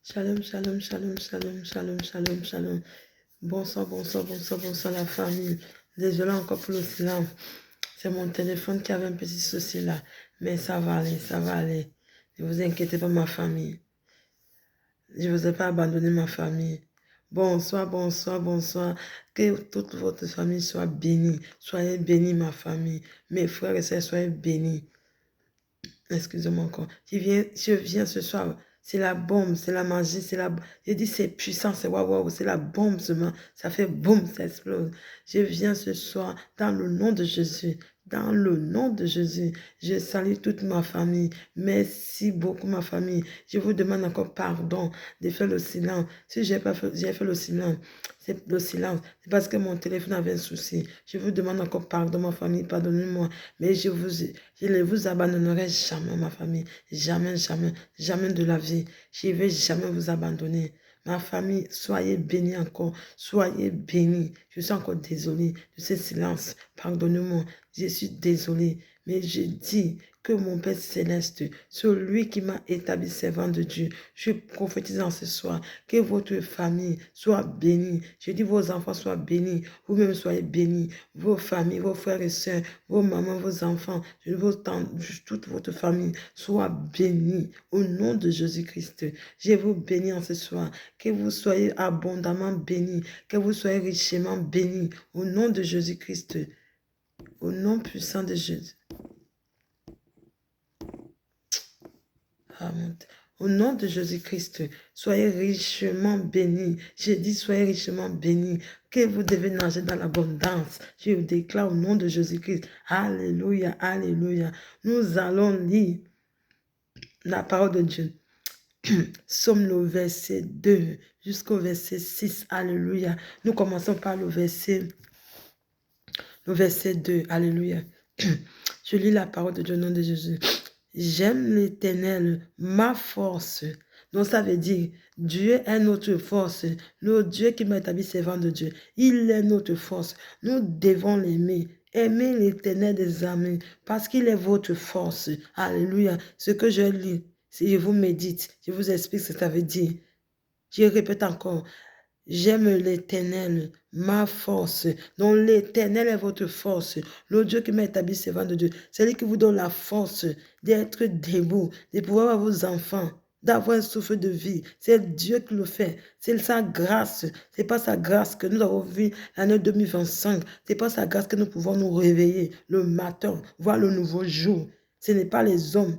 Shalom, shalom, shalom, shalom, shalom, shalom, shalom. Bonsoir, bonsoir, bonsoir, bonsoir la famille. Désolé encore pour le silence. C'est mon téléphone qui avait un petit souci là. Mais ça va aller, ça va aller. Ne vous inquiétez pas, ma famille. Je ne vous ai pas abandonné, ma famille. Bonsoir, bonsoir, bonsoir. Que toute votre famille soit bénie. Soyez bénis, ma famille. Mes frères et sœurs, soyez bénis. Excusez-moi encore. Je viens ce soir. C'est la bombe, c'est la magie, c'est la... Je dis c'est puissant, c'est waouh, waouh, c'est la bombe seulement. Ça fait boum, ça explose. Je viens ce soir dans le nom de Jésus. Dans le nom de Jésus, je salue toute ma famille. Merci beaucoup, ma famille. Je vous demande encore pardon de faire le silence. Si j'ai pas fait, j'ai fait le silence, c'est le silence. C'est parce que mon téléphone avait un souci. Je vous demande encore pardon, ma famille. Pardonnez-moi. Mais je ne vous abandonnerai jamais, ma famille. Jamais, jamais, jamais de la vie. Je ne vais jamais vous abandonner. Ma famille, soyez bénis encore. Soyez bénis. Je suis encore désolée de ce silence. Pardonnez-moi. Je suis désolée. Mais je dis que mon Père Céleste, celui qui m'a établi servant de Dieu, je prophétise en ce soir que votre famille soit bénie. Je dis vos enfants soient bénis. Vous-même soyez bénis. Vos familles, vos frères et sœurs, vos mamans, vos enfants, vos tantes, toute votre famille soit bénie au nom de Jésus-Christ. Je vous bénis en ce soir. Que vous soyez abondamment bénis. Que vous soyez richement bénis au nom de Jésus-Christ. Au nom puissant de Jésus. Amen. Au nom de Jésus-Christ, soyez richement bénis. J'ai dit, soyez richement bénis. Que vous devez nager dans l'abondance. Je vous déclare au nom de Jésus-Christ. Alléluia, alléluia. Nous allons lire la parole de Dieu. Somme le verset 2 jusqu'au verset 6. Alléluia. Nous commençons par le verset 2. Alléluia. Je lis la parole de Dieu au nom de Jésus. J'aime l'Éternel, ma force. Donc ça veut dire, Dieu est notre force. Le Dieu qui m'a établi servant de Dieu. Il est notre force. Nous devons l'aimer. Aimez l'Éternel des armées parce qu'il est votre force. Alléluia. Ce que je lis, si je vous médite, je vous explique ce que ça veut dire. Je répète encore. J'aime l'Éternel, ma force. Donc l'Éternel est votre force. Le Dieu qui m'a établi servant de Dieu. C'est lui qui vous donne la force d'être debout, de pouvoir avoir vos enfants, d'avoir un souffle de vie. C'est Dieu qui le fait. C'est sa grâce. C'est pas sa grâce que nous avons vu l'année 2025. C'est pas sa grâce que nous pouvons nous réveiller le matin, voir le nouveau jour. Ce n'est pas les hommes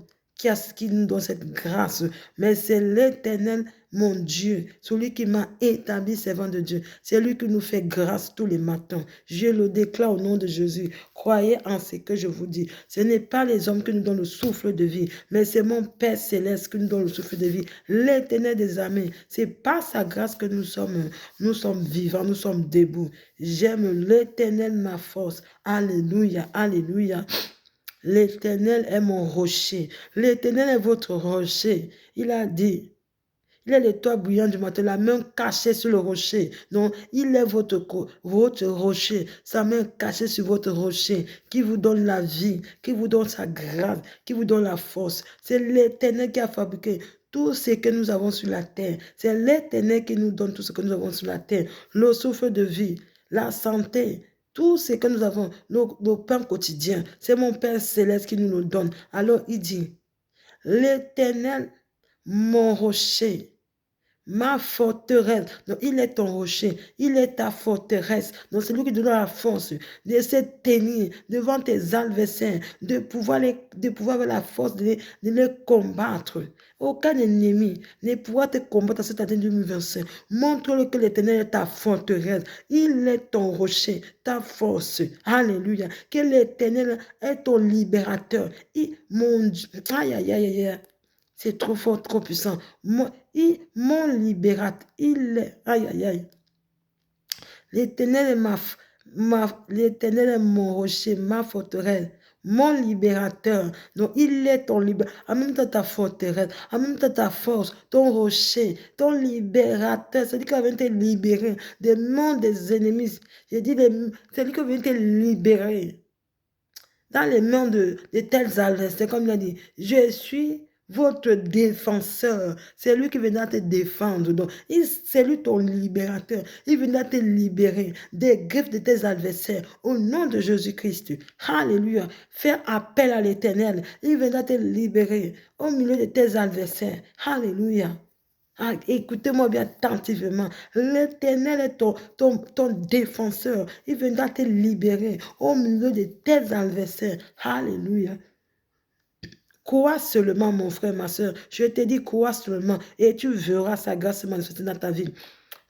qui nous donne cette grâce, mais c'est l'Éternel, mon Dieu, celui qui m'a établi servant de Dieu. C'est lui qui nous fait grâce tous les matins. Je le déclare au nom de Jésus. Croyez en ce que je vous dis. Ce n'est pas les hommes qui nous donnent le souffle de vie, mais c'est mon Père céleste qui nous donne le souffle de vie. L'Éternel des armées. C'est par sa grâce que nous sommes vivants, nous sommes debout. J'aime l'Éternel, ma force. Alléluia, alléluia. L'Éternel est mon rocher. L'Éternel est votre rocher. Il a dit, il est le toit bouillant du matin, la main cachée sur le rocher. Donc, il est votre rocher, sa main cachée sur votre rocher, qui vous donne la vie, qui vous donne sa grâce, qui vous donne la force. C'est l'Éternel qui a fabriqué tout ce que nous avons sur la terre. C'est l'Éternel qui nous donne tout ce que nous avons sur la terre. Le souffle de vie, la santé, tout ce que nous avons, nos pains quotidiens, c'est mon Père céleste qui nous le donne. Alors il dit, l'Éternel, mon rocher, ma forteresse. Donc, il est ton rocher. Il est ta forteresse. Donc, c'est lui qui donne la force de se tenir devant tes adversaires, de pouvoir avoir la force de les combattre. Aucun ennemi ne pourra te combattre à cette année 2025. Montre-le que l'Éternel est ta forteresse. Il est ton rocher, ta force. Alléluia. Que l'Éternel est ton libérateur. Mon Dieu. Aïe, aïe, aïe, aïe. C'est trop fort, trop puissant. Mon libérateur, il est... Aïe, aïe, aïe. L'Éternel est l'Éternel est mon rocher, ma forteresse, mon libérateur. Donc, il est ton libérateur. En même temps, ta forteresse, en même temps, ta force, ton rocher, ton libérateur. C'est lui qui va venir te libérer des mains des ennemis. J'ai dit, c'est lui qui va venir te libérer dans les mains de tels adversaires, comme il a dit. Je suis votre défenseur. C'est lui qui viendra te défendre. Donc, c'est lui ton libérateur. Il viendra te libérer des griffes de tes adversaires. Au nom de Jésus-Christ. Alléluia. Fais appel à l'Éternel. Il viendra te libérer au milieu de tes adversaires. Alléluia. Ah, écoutez-moi bien attentivement. L'Éternel est ton défenseur. Il viendra te libérer au milieu de tes adversaires. Alléluia. Crois seulement, mon frère, ma soeur. Je te dis, crois seulement et tu verras sa grâce se manifester dans ta vie.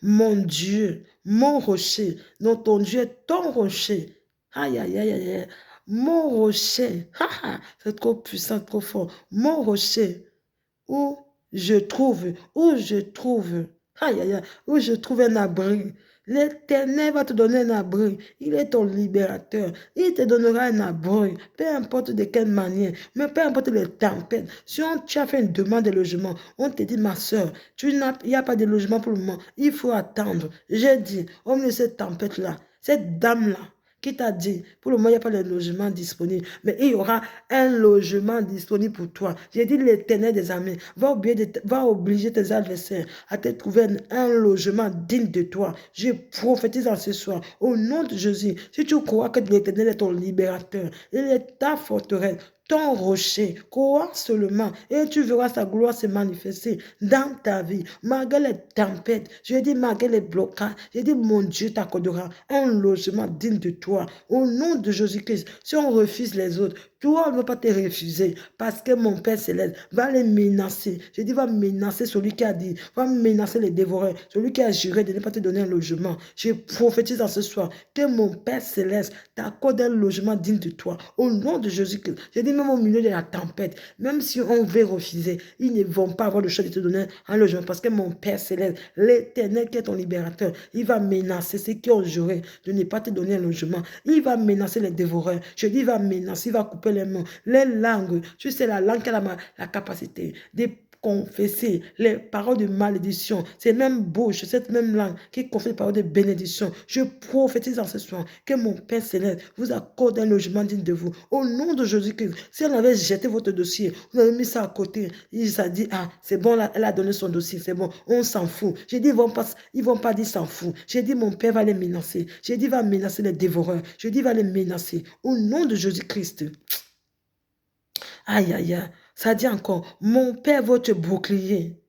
Mon Dieu, mon rocher. Non, ton Dieu est ton rocher. Aïe, aïe, aïe, aïe. Mon rocher. C'est trop puissant, trop fort. Mon rocher. Où où je trouve, aïe, aïe, aïe, où je trouve un abri. L'Éternel va te donner un abri. Il est ton libérateur. Il te donnera un abri, peu importe de quelle manière, mais peu importe les tempêtes. Si tu as fait une demande de logement, on te dit, ma soeur, il n'y a pas de logement pour le moment. Il faut attendre. J'ai dit, au milieu de cette tempête-là, cette dame-là, qui t'a dit, pour le moment, il n'y a pas de logement disponible, mais il y aura un logement disponible pour toi. J'ai dit, l'Éternel des armées va obliger tes adversaires à te trouver un logement digne de toi. Je prophétise en ce soir, au nom de Jésus. Si tu crois que l'Éternel est ton libérateur, il est ta forteresse, ton rocher, crois seulement et tu verras sa gloire se manifester dans ta vie. Malgré les tempêtes, je dis malgré les blocages, je dis mon Dieu t'accordera un logement digne de toi. Au nom de Jésus-Christ, si on refuse les autres, toi, on ne va pas te refuser parce que mon Père Céleste va les menacer. Je dis, va menacer celui qui a dit, va menacer les dévoreurs, celui qui a juré de ne pas te donner un logement. Je prophétise en ce soir que mon Père Céleste t'accorde un logement digne de toi. Au nom de Jésus-Christ, je dis même au milieu de la tempête, même si on veut refuser, ils ne vont pas avoir le choix de te donner un logement parce que mon Père Céleste, l'Éternel qui est ton libérateur, il va menacer ceux qui ont juré de ne pas te donner un logement. Il va menacer les dévoreurs. Je dis, il va menacer, il va couper les mots, les langues. Tu sais, la langue qui a la capacité de confesser les paroles de malédiction. C'est même bouche, cette même langue qui confesse les paroles de bénédiction. Je prophétise en ce soir que mon Père Céleste vous accorde un logement digne de vous. Au nom de Jésus-Christ, si on avait jeté votre dossier, vous avez mis ça à côté, il s'est dit, ah, c'est bon, elle a donné son dossier, c'est bon, on s'en fout. J'ai dit, ils vont pas dire s'en fout. J'ai dit, mon Père va les menacer. J'ai dit, il va menacer les dévoreurs. J'ai dit, il va les menacer. Au nom de Jésus-Christ. Aïe, aïe, aïe. Ça dit encore, mon Père, votre bouclier.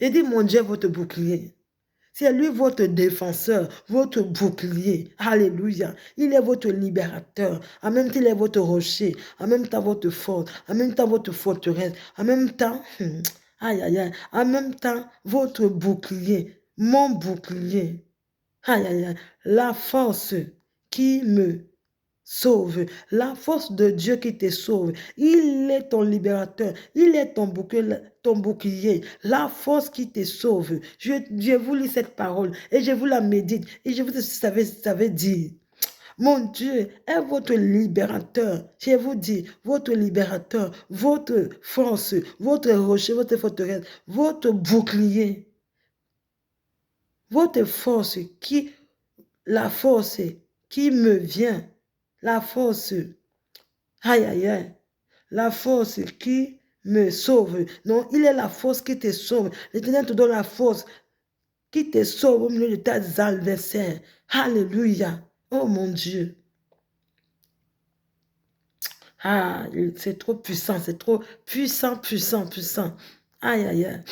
J'ai dit, mon Dieu, votre bouclier. C'est lui votre défenseur, votre bouclier. Alléluia. Il est votre libérateur. En même temps, il est votre rocher. En même temps, votre force. En même temps, votre forteresse. En même temps, aïe, aïe, aïe. En même temps, votre bouclier. Mon bouclier. Aïe, aïe, aïe. La force qui me sauve. La force de Dieu qui te sauve. Il est ton libérateur. Il est ton bouclier. La force qui te sauve. Je vous lis cette parole et je vous la médite. Et je vous savais dire. Mon Dieu est votre libérateur. Je vous dis, votre libérateur, votre force, votre rocher, votre forteresse, votre bouclier. Votre force la force qui me vient. La force, aïe, aïe, aïe, la force qui me sauve. Non, il est la force qui te sauve. L'Éternel te donne la force qui te sauve au milieu de tes adversaires. Alléluia. Oh mon Dieu. Ah, c'est trop puissant, c'est trop puissant, puissant, puissant. Aïe, aïe, aïe.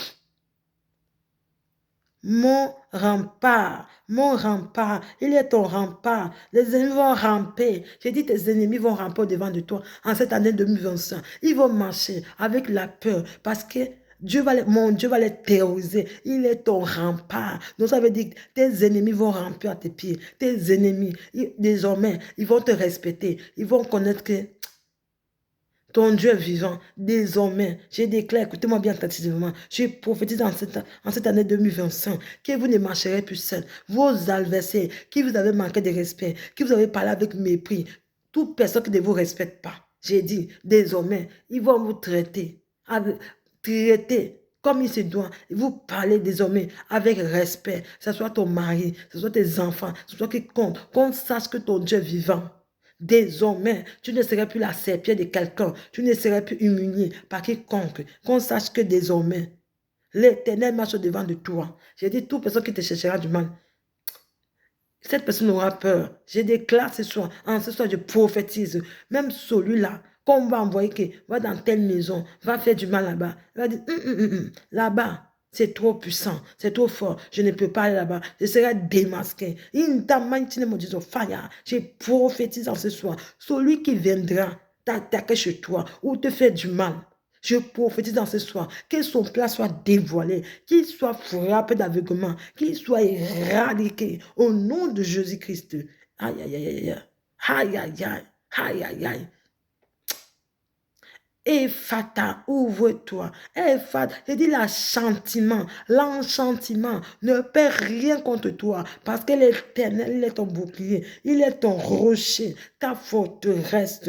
Mon rempart, il est ton rempart. Les ennemis vont ramper. J'ai dit, tes ennemis vont ramper au devant de toi en cette année 2025. Ils vont marcher avec la peur parce que mon Dieu va les terroriser. Il est ton rempart. Donc ça veut dire que tes ennemis vont ramper à tes pieds. Tes ennemis, désormais, ils vont te respecter. Ils vont connaître que ton Dieu est vivant, désormais, je déclare, écoutez-moi bien attentivement, je prophétise en cette année 2025 que vous ne marcherez plus seul. Vos adversaires qui vous avez manqué de respect, qui vous avez parlé avec mépris, toute personne qui ne vous respecte pas, j'ai dit, désormais, ils vont vous traiter comme il se doit. Vous parlez désormais avec respect, que ce soit ton mari, que ce soit tes enfants, que ce soit quiconque, qu'on sache que ton Dieu est vivant. Désormais, tu ne serais plus la serpillère de quelqu'un. Tu ne serais plus humilié par quiconque. Qu'on sache que désormais, l'Éternel marche devant de toi. J'ai dit, toute personne qui te cherchera du mal, cette personne aura peur. Je déclare ce soir, ce soir je prophétise, même celui-là, qu'on va envoyer, va dans telle maison, va faire du mal là-bas. Il va dire, là-bas, c'est trop puissant, c'est trop fort, je ne peux pas aller là-bas, je serai démasqué. Je prophétise en ce soir, celui qui viendra t'attaquer chez toi ou te faire du mal, je prophétise dans ce soir que son plat soit dévoilé, qu'il soit frappé d'aveuglement, qu'il soit éradiqué au nom de Jésus-Christ. Aïe, aïe, aïe, aïe, aïe, aïe, aïe, aïe, aïe, aïe. Ephata, ouvre-toi. Ephata, je dis l'enchantement ne perd rien contre toi parce que l'Éternel, il est ton bouclier, il est ton rocher, ta forteresse,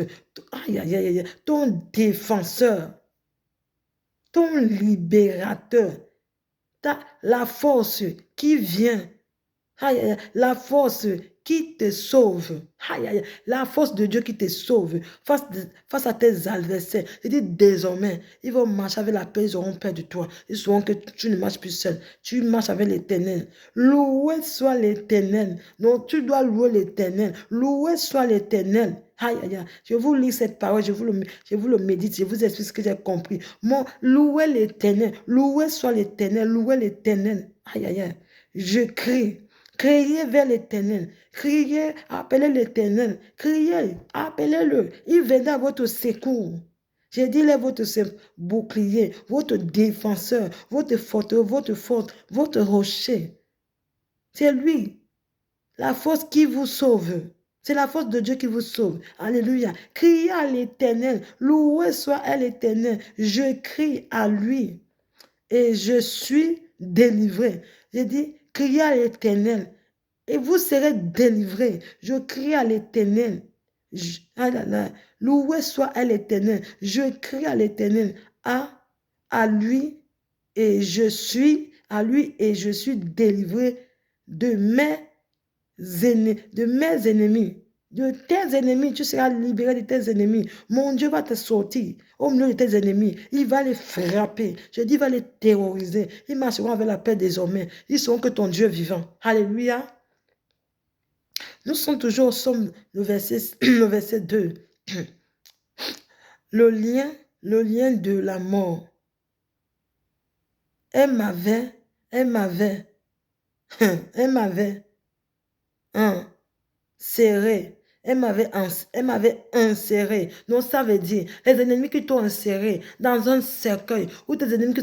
aïe, aïe, aïe, aïe, ton défenseur, ton libérateur, la force qui vient, aïe, aïe, la force qui te sauve, aïe, aïe, la force de Dieu qui te sauve face à tes adversaires. Il dit désormais, ils vont marcher avec la paix, ils auront peur de toi. Ils sauront que tu ne marches plus seul, tu marches avec l'Éternel. Loué soit l'Éternel. Donc tu dois louer l'Éternel. Loué soit l'Éternel. Aïe, aïe, aïe. Je vous lis cette parole, je vous le médite, je vous explique ce que j'ai compris. Louez l'Éternel, loué soit l'Éternel, louez l'Éternel. Aïe, aïe, aïe. Je crie. Criez vers l'Éternel. Criez, appelez l'Éternel. Criez, appelez-le. Il viendra à votre secours. J'ai dit, il est votre bouclier, votre défenseur, votre forte, votre rocher. C'est lui, la force qui vous sauve. C'est la force de Dieu qui vous sauve. Alléluia. Criez à l'Éternel. Loué soit l'Éternel. Je crie à lui et je suis délivré. J'ai dit, criez à l'Éternel et vous serez délivrés. Je crie à l'Éternel. Loué soit l'Éternel. Je crie à l'Éternel. À lui et je suis délivré de mes ennemis. De tes ennemis, tu seras libéré de tes ennemis. Mon Dieu va te sortir au milieu de tes ennemis. Il va les frapper. Je dis, il va les terroriser. Ils marcheront avec la paix désormais. Ils sauront que ton Dieu est vivant. Alléluia. Nous sommes toujours au psaume, le verset 2. Le lien de la mort. Elle m'avait serré. Elle m'avait inséré. Donc ça veut dire, les ennemis qui t'ont inséré dans un cercueil, ou tes ennemis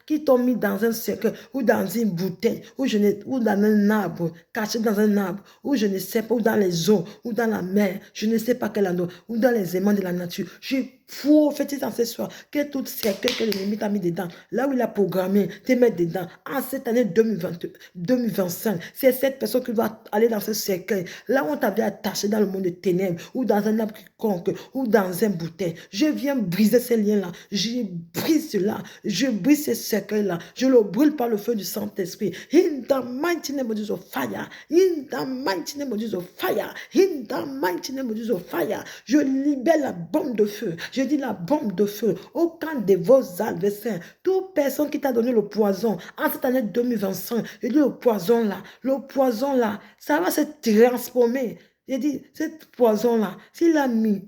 qui t'ont mis dans un cercueil, ou dans une bouteille, ou dans un arbre, caché dans un arbre, ou je ne sais pas, ou dans les eaux, ou dans la mer, je ne sais pas quel endroit, ou dans les aimants de la nature. Je prophétise en ce soir que tout cercueil que l'ennemi t'a mis dedans, là où il a programmé, te mettre dedans, en cette année 2025, c'est cette personne qui va aller dans ce cercueil, là où on t'avait attaché dans le monde de ténèbres, ou dans un arbre quiconque, ou dans un bouteille. Je viens briser ces liens-là, je brise cela, je brise ce cercueil-là, je le brûle par le feu du Saint-Esprit. In the mighty name of Jesus, fire. In the mighty name of Jesus, fire. In the mighty name of Jesus, fire. Je libère la bombe de feu. Je dis la bombe de feu au camp de vos adversaires. Toute personne qui t'a donné le poison en cette année 2025, je dis le poison là, ça va se transformer. Je dis, cette poison-là, s'il a mis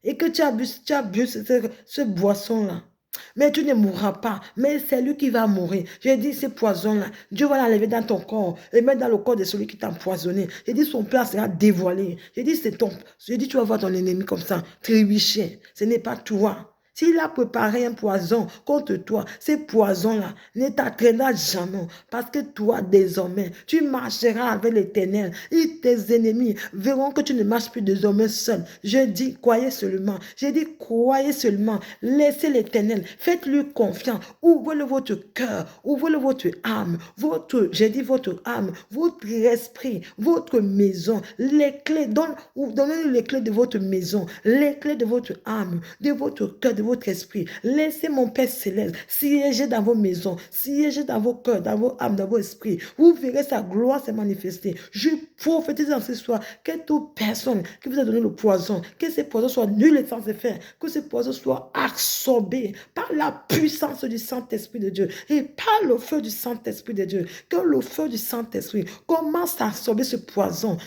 et que tu as bu ce boisson-là, mais tu ne mourras pas, mais c'est lui qui va mourir. J'ai dit, ce poison-là, Dieu va l'enlever dans ton corps et mettre dans le corps de celui qui t'a empoisonné. J'ai dit, son plat sera dévoilé. J'ai dit, tu vas voir ton ennemi comme ça, trébucher. Ce n'est pas toi. S'il a préparé un poison contre toi, ce poison-là ne t'atteindra jamais. Parce que toi, désormais, tu marcheras avec l'Éternel. Et tes ennemis verront que tu ne marches plus désormais seul. Je dis, croyez seulement. Je dis, croyez seulement. Laissez l'Éternel. Faites-lui confiance. Ouvrez-le votre cœur. Ouvrez-le votre âme. Votre âme, votre esprit, votre maison. Les clés, donnez-lui les clés de votre maison. Les clés de votre âme, de votre cœur, de votre esprit. Laissez mon Père Céleste siéger dans vos maisons, siéger dans vos cœurs, dans vos âmes, dans vos esprits. Vous verrez sa gloire se manifester. Je prophétise dans ce soir que toute personne qui vous a donné le poison, que ce poison soit nul et sans effet, que ce poison soit absorbé par la puissance du Saint-Esprit de Dieu et par le feu du Saint-Esprit de Dieu. Que le feu du Saint-Esprit commence à absorber ce poison,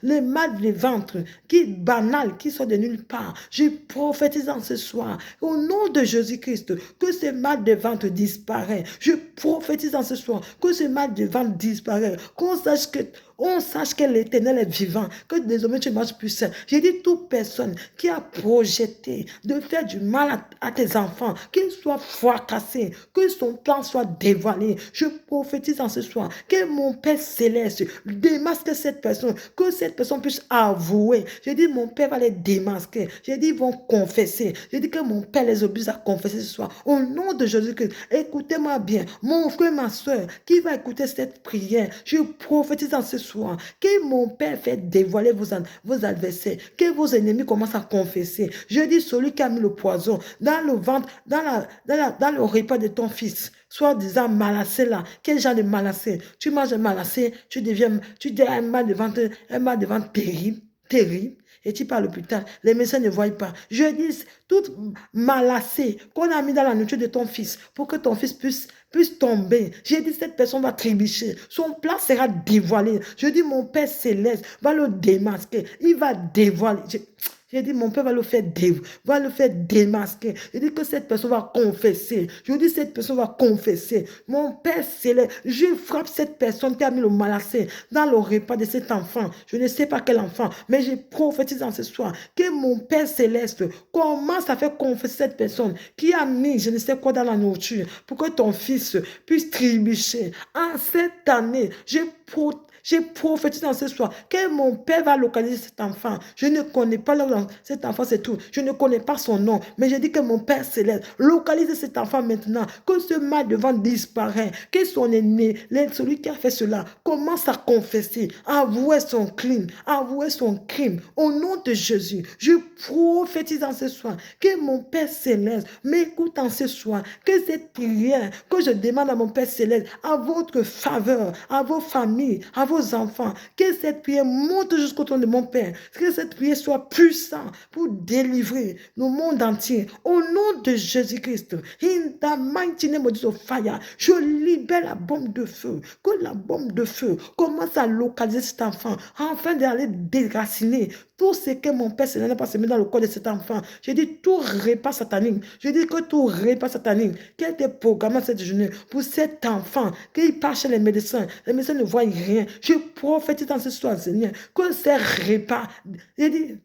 les mal de ventre qui est banal, qui sont de nulle part. Je prophétise en ce soir, au nom de Jésus-Christ, que ce mal de ventre disparaît. Je prophétise en ce soir, que ce mal de ventre disparaît. Qu'on sache que l'Éternel est vivant, que désormais tu marches plus seul. J'ai dit toute personne qui a projeté de faire du mal à tes enfants, qu'il soit fracassé, que son plan soit dévoilé. Je prophétise en ce soir que mon Père Céleste démasque cette personne, que cette personne puisse avouer. J'ai dit mon Père va les démasquer. J'ai dit ils vont confesser. J'ai dit que mon Père les oblige à confesser ce soir. Au nom de Jésus-Christ, écoutez-moi bien, mon frère, ma soeur, qui va écouter cette prière, je prophétise en ce soir que mon Père fait dévoiler vos adversaires, que vos ennemis commencent à confesser. Je dis celui qui a mis le poison dans le ventre, dans le repas de ton fils, soit disant malassé là. Quel genre de malassé? Tu manges un malassé, tu as un mal de ventre terrible, terrible. Et tu pars à l'hôpital, les médecins ne voient pas. Je dis, toute malassée qu'on a mis dans la nourriture de ton fils pour que ton fils puisse tomber. J'ai dit, cette personne va trébucher. Son plat sera dévoilé. Je dis, mon Père Céleste va le démasquer. Il va dévoiler. J'ai dit, mon Père va le faire démasquer. Je dis que cette personne va confesser. Je dis, cette personne va confesser. Mon Père Céleste, je frappe cette personne qui a mis le malassé dans le repas de cet enfant. Je ne sais pas quel enfant, mais je prophétise en ce soir que mon Père Céleste commence à faire confesser cette personne qui a mis je ne sais quoi dans la nourriture pour que ton fils puisse trébucher. En cette année, j'ai prophétisé en ce soir que mon Père va localiser cet enfant. Je ne connais pas cet enfant, c'est tout. Je ne connais pas son nom. Mais je dis que mon Père Céleste localise cet enfant maintenant. Que ce mal de ventre disparaît. Que son aîné, celui qui a fait cela, commence à confesser, avouer son crime, Au nom de Jésus, je prophétise en ce soir que mon Père Céleste m'écoute en ce soir. Que cette prière que je demande à mon Père Céleste, à votre faveur, à vos familles, à vos enfants, que cette prière monte jusqu'au trône de mon Père, que cette prière soit puissante pour délivrer le monde entier. Au nom de Jésus-Christ, in the mighty name of Jesus fire, je libère la bombe de feu, que la bombe de feu commence à localiser cet enfant, afin d'aller déraciner tout ce que mon Père Céleste n'a pas semé dans le corps de cet enfant. Je dis tout repas satanique. Je dis que tout repas satanique qui a été programmé cette journée pour cet enfant, qu'il part chez les médecins ne voient rien. Je prophétise dans ce soir, Seigneur, que ces repas, je dis,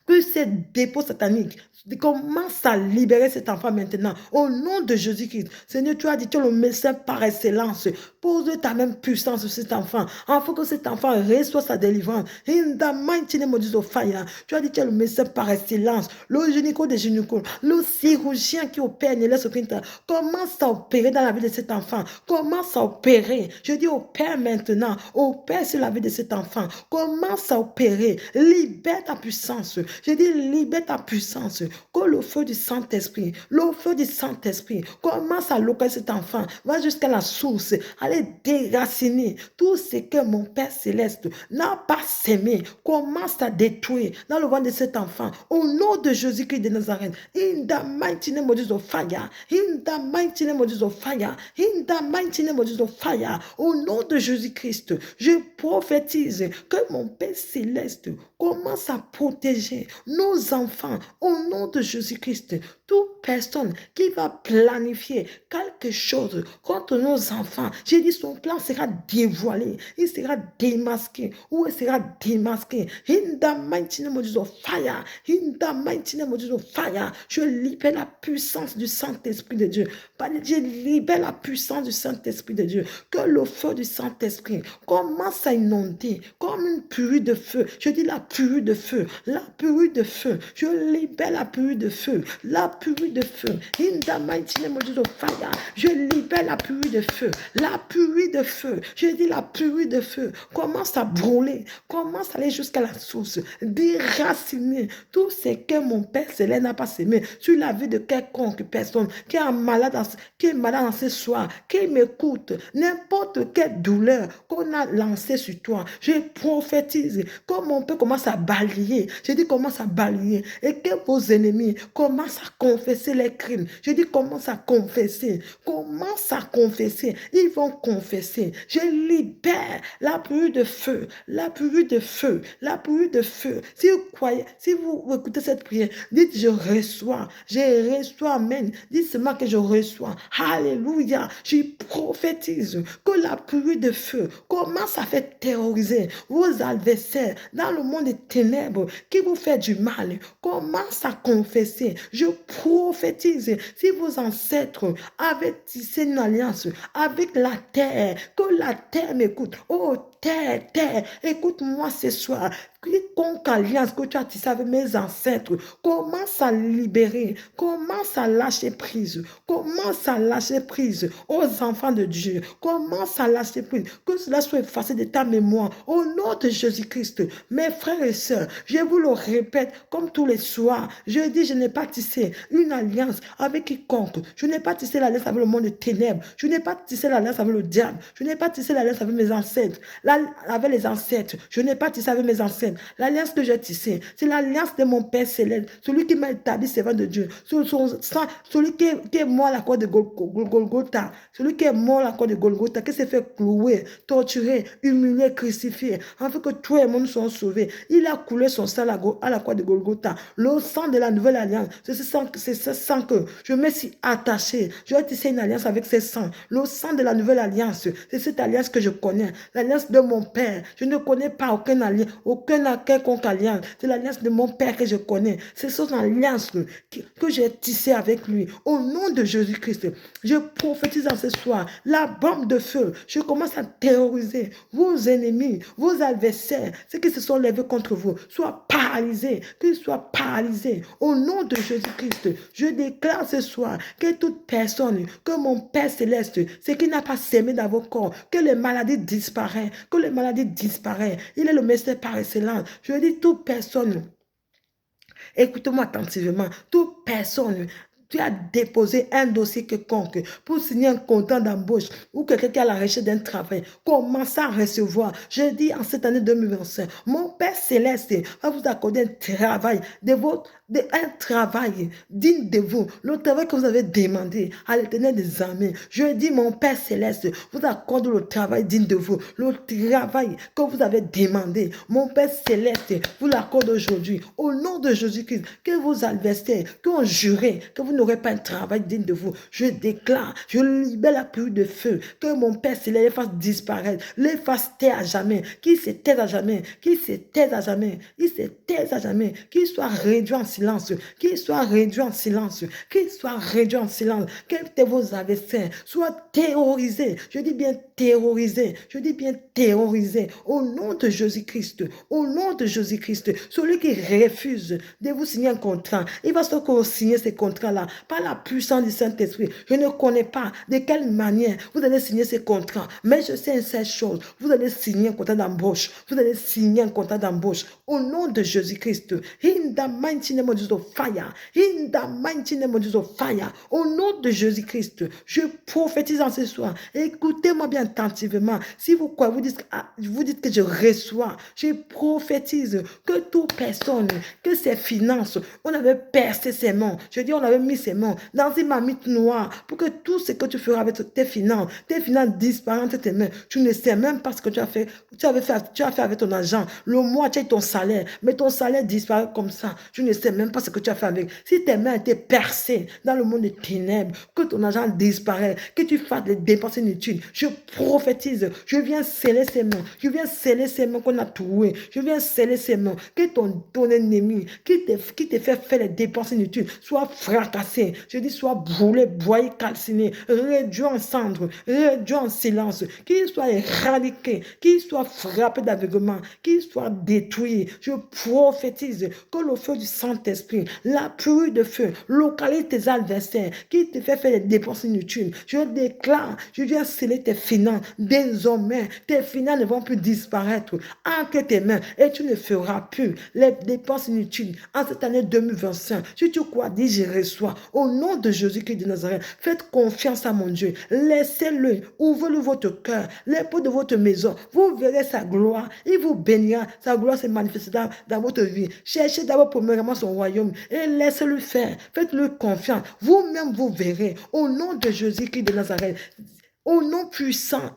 que ces dépôts sataniques commencent à libérer cet enfant maintenant. Au nom de Jésus-Christ. Seigneur, tu as dit, tu es le médecin par excellence. Pose ta même puissance sur cet enfant, afin que cet enfant reçoive sa délivrance. In the mighty name of Jesus fire. Tu as dit, tu es le médecin par excellence. Le gynéco des gynécos, le chirurgien qui opère, ne laisse aucun temps. Commence à opérer dans la vie de cet enfant. Commence à opérer. Je dis, opère maintenant. Opère sur la vie de cet enfant. Commence à opérer. Libère ta puissance. Je dis, libère ta puissance. Que le feu du Saint-Esprit, commence à localiser cet enfant. Va jusqu'à la source. Allez déraciner tout ce que mon Père Céleste n'a pas sémé. Commence à détruire dans le ventre de cet enfant. Au nom de Jésus-Christ de Nazareth. In the mighty name of Jesus fire. In the mighty name of Jesus fire. In the mighty name of Jesus fire. Au nom de Jésus-Christ, je prophétise que mon Père Céleste commence à protéger nos enfants au nom de Jésus-Christ. Toute personne qui va planifier quelque chose contre nos enfants, j'ai dit son plan sera dévoilé, il sera démasqué ou il sera démasqué. In the mighty name of Jesus fire, in the mighty name of Jesus fire, je libère la puissance du Saint-Esprit de Dieu. Je libère la puissance du Saint-Esprit de Dieu. Que le feu du Saint-Esprit commence à inonder comme une pluie de feu. Je dis la pluie de feu, la pluie pluie de feu. Je libère la pluie de feu. La pluie de feu. In the mighty name of Jesus, fire. Je libère la pluie de feu. La pluie de feu. Je dis la pluie de feu. Commence à brûler. Commence à aller jusqu'à la source. Déraciner tout ce que mon Père Céleste n'a pas semé sur la vie de quelconque personne qui est malade en ce soir, qui m'écoute. N'importe quelle douleur qu'on a lancée sur toi, je prophétise que mon Père commence à balayer. Je dis commence à balayer et que vos ennemis commencent à confesser les crimes. Je dis commence à confesser. Commence à confesser. Ils vont confesser. Je libère la pluie de feu. La pluie de feu. La pluie de feu. Si vous croyez, si vous écoutez cette prière, dites je reçois. Je reçois. Amen. Dites seulement que je reçois. Alléluia. Je prophétise que la pluie de feu commence à faire terroriser vos adversaires dans le monde des ténèbres qui vous fait du mal. Commence à confesser. Je prophétise. Si vos ancêtres avaient tissé une alliance avec la terre, que la terre m'écoute. Oh, terre, terre, écoute-moi ce soir. Quiconque alliance que tu as tissé avec mes ancêtres, commence à libérer, commence à lâcher prise, commence à lâcher prise aux enfants de Dieu, commence à lâcher prise, que cela soit effacé de ta mémoire, au nom de Jésus-Christ. Mes frères et sœurs, je vous le répète comme tous les soirs, je dis, je n'ai pas tissé une alliance avec quiconque, je n'ai pas tissé l'alliance avec le monde des ténèbres, je n'ai pas tissé l'alliance avec le diable, je n'ai pas tissé l'alliance avec mes ancêtres, avec les ancêtres, je n'ai pas tissé avec mes ancêtres. L'alliance que j'ai tissée, c'est l'alliance de mon Père Céleste, celui qui m'a établi servant de Dieu, celui qui est mort à la croix de Golgotha, celui qui est mort à la croix de Golgotha, qui s'est fait clouer, torturer, humilier, crucifier, afin que toi et moi nous soyons sauvés. Il a coulé son sang à la croix de Golgotha, le sang de la nouvelle alliance. C'est ce sang que je me suis attaché. Je vais tisser une alliance avec ce sang. Le sang de la nouvelle alliance, c'est cette alliance que je connais, l'alliance de mon Père. Je ne connais pas aucune alliance, quelconque alliance. C'est l'alliance de mon Père que je connais. C'est son alliance que j'ai tissée avec lui. Au nom de Jésus-Christ, je prophétise en ce soir la bombe de feu. Je commence à terroriser vos ennemis, vos adversaires, ceux qui se sont levés contre vous. Soient paralysés, qu'ils soient paralysés. Au nom de Jésus-Christ, je déclare ce soir que toute personne, que mon Père Céleste, ce qui n'a pas sémé dans vos corps, que les maladies disparaissent, que les maladies disparaissent. Il est le Messie par excellence. Je dis toute personne, écoutez-moi attentivement, toute personne, tu as déposé un dossier quelconque pour signer un contrat d'embauche ou quelqu'un qui a la recherche d'un travail, commence à recevoir. Je dis en cette année 2025, mon Père Céleste va vous accorder un travail un travail digne de vous, le travail que vous avez demandé à l'Éternel des armées. Je dis, mon Père Céleste vous accorde le travail digne de vous, le travail que vous avez demandé. Mon Père Céleste vous l'accorde aujourd'hui, au nom de Jésus-Christ, que vos adversaires, qui ont juré que vous n'aurez pas un travail digne de vous, je déclare, je libère la pluie de feu, que mon Père Céleste les fasse disparaître, les fasse taire à jamais, qu'ils se taisent à jamais, qu'ils se taisent à jamais, qu'ils se taisent à jamais, qu'ils soient réduits en silence, qu'ils soient réduits en silence, qu'ils soient réduits en silence, que vos adversaires soient terrorisés, je dis bien terrorisés, je dis bien terrorisés, au nom de Jésus-Christ, au nom de Jésus-Christ. Celui qui refuse de vous signer un contrat, il va se signer ce contrat-là par la puissance du Saint-Esprit. Je ne connais pas de quelle manière vous allez signer ce contrat, mais je sais une seule chose, vous allez signer un contrat d'embauche, vous allez signer un contrat d'embauche au nom de Jésus-Christ. In the mighty name of Jesus, fire. In the mighty name of Jesus, fire. Au nom de Jésus-Christ, je prophétise en ce soir. Écoutez-moi bien attentivement. Si vous croyez, vous dites que je reçois, je prophétise que toute personne, que ses finances, on avait percé ses mains. Je dis, on avait mis ses mains dans une marmite noire pour que tout ce que tu feras avec tes finances disparaissent entre tes mains. Tu ne sais même pas ce que tu as fait avec ton argent. Le mois, tu as ton salaire, mais ton salaire disparaît comme ça. Tu ne sais même pas ce que tu as fait avec. Si tes mains étaient percées dans le monde des ténèbres, que ton argent disparaît, que tu fasses des dépenses inutiles, je prophétise, je viens sceller ces mains, je viens sceller ces mains qu'on a trouées, je viens sceller ces mains, que ton ennemi qui te fait faire les dépenses inutiles soit fracassé, je dis soit brûlé, broyé, calciné, réduit en cendres, réduit en silence, qu'il soit éradiqué, qu'il soit frappé d'aveuglement, qu'il soit détruit. Je prophétise que le feu du Saint-Esprit, la pluie de feu, localise tes adversaires, qui te fait faire des dépenses inutiles. Je déclare, je viens sceller tes finances. Désormais, tes finances ne vont plus disparaître entre tes mains et tu ne feras plus les dépenses inutiles en cette année 2025. Si tu crois, dis je reçois. Au nom de Jésus-Christ de Nazareth, faites confiance à mon Dieu. Laissez-le, ouvrez-le votre cœur, les portes de votre maison. Vous verrez sa gloire. Il vous bénira. Sa gloire se manifestera dans votre vie. Cherchez d'abord premièrement son royaume et laissez-le faire. Faites-le confiance. Vous-même, vous verrez. Au nom de Jésus-Christ de Nazareth, au nom puissant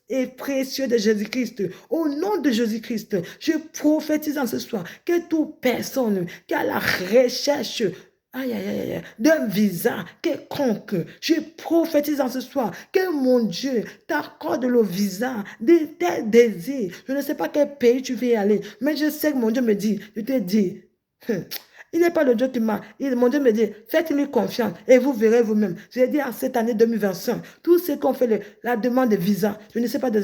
et précieux de Jésus-Christ, au nom de Jésus-Christ, je prophétise en ce soir que toute personne qui a la recherche d'un visa quelconque, je prophétise en ce soir que mon Dieu t'accorde le visa de tes désirs. Je ne sais pas quel pays tu veux y aller, mais je sais que mon Dieu me dit, je te dis, il n'est pas le Dieu qui m'a. Mon Dieu me dit, faites-lui confiance et vous verrez vous-même. J'ai dit à cette année 2025, tous ceux qui ont fait la demande de visa, je ne sais pas de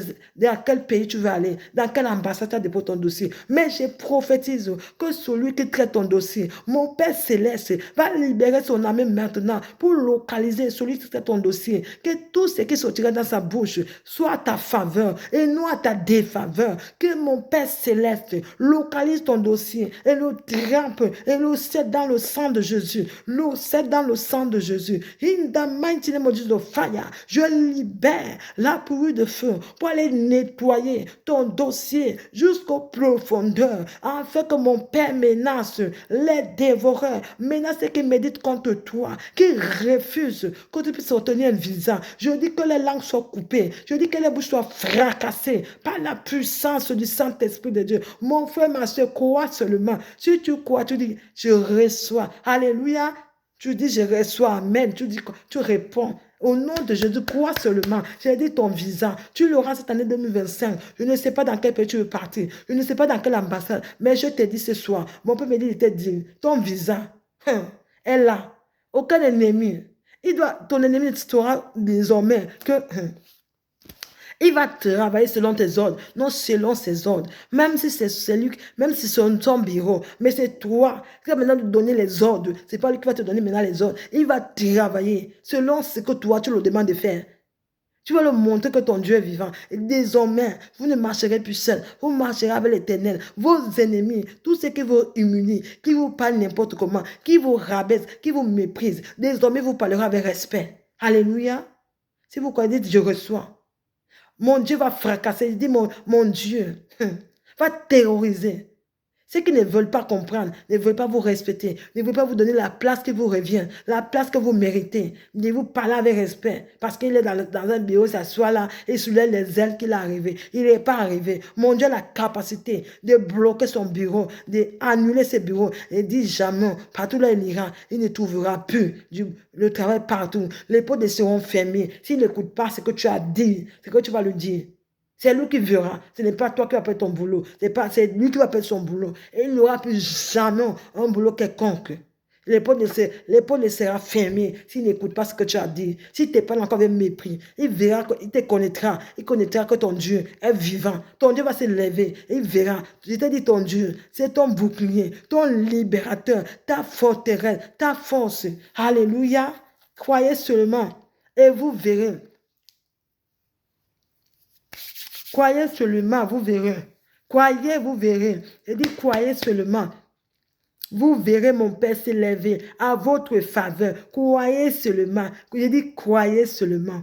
quel pays tu veux aller, dans quelle ambassade tu as déposé ton dossier, mais je prophétise que celui qui traite ton dossier, mon Père Céleste, va libérer son âme maintenant pour localiser celui qui traite ton dossier, que tout ce qui sortira dans sa bouche soit à ta faveur et non à ta défaveur, que mon Père Céleste localise ton dossier et le trempe et le set dans le sang de Jésus. Le set dans le sang de Jésus. In the mighty name of Jesus, fire. Je libère la pluie de feu pour aller nettoyer ton dossier jusqu'aux profondeurs, afin que mon Père menace les dévoreurs, menace ceux qui méditent contre toi, qui refusent que tu puisses obtenir un visa. Je dis que les langues soient coupées. Je dis que les bouches soient fracassées par la puissance du Saint-Esprit de Dieu. Mon frère, ma soeur, crois seulement. Si tu crois, tu dis, je reçois. Alléluia. Tu dis, je reçois. Amen. Tu dis, tu réponds. Au nom de Jésus, crois seulement. J'ai dit ton visa. Tu l'auras cette année 2025. Je ne sais pas dans quel pays tu veux partir. Je ne sais pas dans quelle ambassade. Mais je te dis ce soir, mon père me dit, il te dit, ton visa est là. Aucun ennemi. Ton ennemi saura désormais que il va travailler selon tes ordres, non selon ses ordres. Même si c'est lui, même si c'est son bureau, mais c'est toi qui vas maintenant lui donner les ordres. Ce n'est pas lui qui va te donner maintenant les ordres. Il va travailler selon ce que toi tu le demandes de faire. Tu vas lui montrer que ton Dieu est vivant. Et désormais, vous ne marcherez plus seul. Vous marcherez avec l'Éternel. Vos ennemis, tous ceux qui vous humilient, qui vous parlent n'importe comment, qui vous rabaissent, qui vous méprisent, désormais vous parlerez avec respect. Alléluia. Si vous croyez, dites, je reçois. Mon Dieu va fracasser. Il dit, mon Dieu va terroriser. Ceux qui ne veulent pas comprendre, ne veulent pas vous respecter, ne veulent pas vous donner la place qui vous revient, la place que vous méritez. Ne vous parlez avec respect. Parce qu'il est dans un bureau, il s'assoit là et soulève les ailes qu'il est arrivé. Il n'est pas arrivé. Mon Dieu a la capacité de bloquer son bureau, d'annuler ses bureaux. Et dit jamais, partout là il ira, il ne trouvera plus le travail partout. Les portes seront fermées. S'il n'écoute pas ce que tu as dit, ce que tu vas lui dire. C'est lui qui verra. Ce n'est pas toi qui vas faire ton boulot. C'est lui qui va faire son boulot. Et il n'aura plus jamais un boulot quelconque. L'épaule ne sera fermée s'il n'écoute pas ce que tu as dit. S'il te parle encore avec mépris, il verra, il te connaîtra. Il connaîtra que ton Dieu est vivant. Ton Dieu va se lever. Il verra. Je t'ai dit ton Dieu, c'est ton bouclier, ton libérateur, ta forteresse, ta force. Alléluia. Croyez seulement et vous verrez. Croyez seulement, vous verrez. Croyez, vous verrez. Je dis, croyez seulement. Vous verrez mon Père s'élever à votre faveur. Croyez seulement. Je dis, croyez seulement.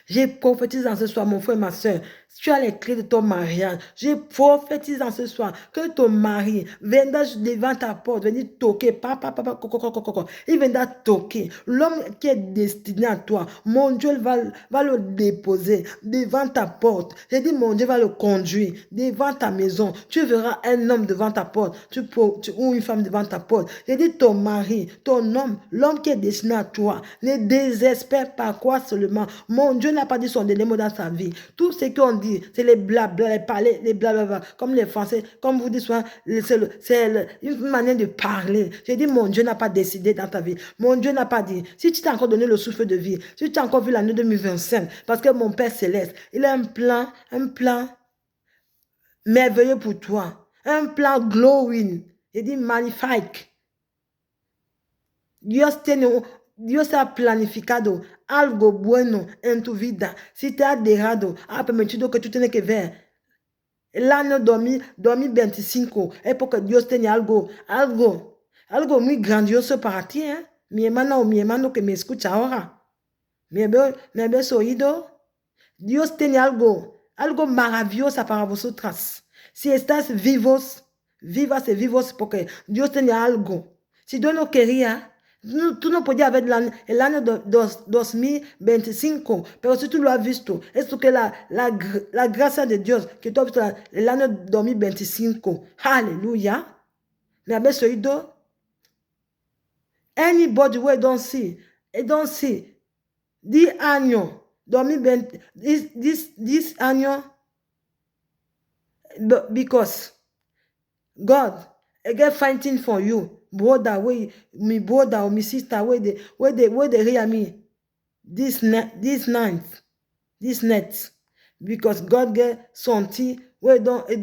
J'ai prophétisé en ce soir, mon frère, ma soeur. Tu as les clés de ton mariage. Je prophétise en ce soir que ton mari viendra devant ta porte, venir toquer. Papa, papa, coco, coco, coco. Il viendra toquer. L'homme qui est destiné à toi, mon Dieu va le déposer devant ta porte. J'ai dit, mon Dieu va le conduire devant ta maison. Tu verras un homme devant ta porte ou une femme devant ta porte. J'ai dit, ton mari, ton homme, l'homme qui est destiné à toi, ne désespère pas quoi seulement. Mon Dieu n'a pas dit son dernier mot dans sa vie. Tout ce qu'on dit, c'est les blabla, les parler, les blabla, comme les Français, comme vous dites souvent, c'est une manière de parler. J'ai dit, mon Dieu n'a pas décidé dans ta vie. Mon Dieu n'a pas dit. Si tu t'es encore donné le souffle de vie, si tu as encore vu l'année 2025, parce que mon Père Céleste, il a un plan merveilleux pour toi. Un plan glowing. J'ai dit magnifique. Dios ha planificado algo bueno en tu vida. Si te ha dejado, ha permitido que tú tienes que ver el año 2025 es porque Dios tiene algo muy grandioso para ti, ¿eh? Mi hermana o mi hermano que me escucha ahora. ¿Me habéis oído? Dios tiene algo maravilloso para vosotras. Si estás vivas y vivos porque Dios tiene algo. Si Dios no quería, tú no podías ver el año 2025, pero si tú lo has visto, es que la gracia de Dios que tú has visto el año 2025. Aleluya. ¿Me habéis oído? Anybody who don't see, this año 2020, this año, because God get fighting for you, brother, my brother or my sister, where they hear me this night, because God get something where it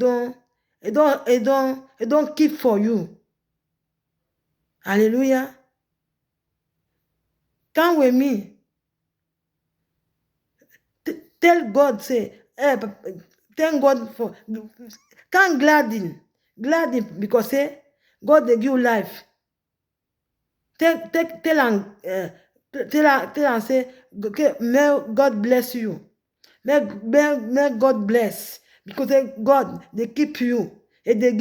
don't keep for you. Hallelujah. Come with me. Tell God, say, hey, thank God for, can't gladden because say, God they give you life. Tell and say, okay, may God bless you. May God bless. Because God, they keep you. And they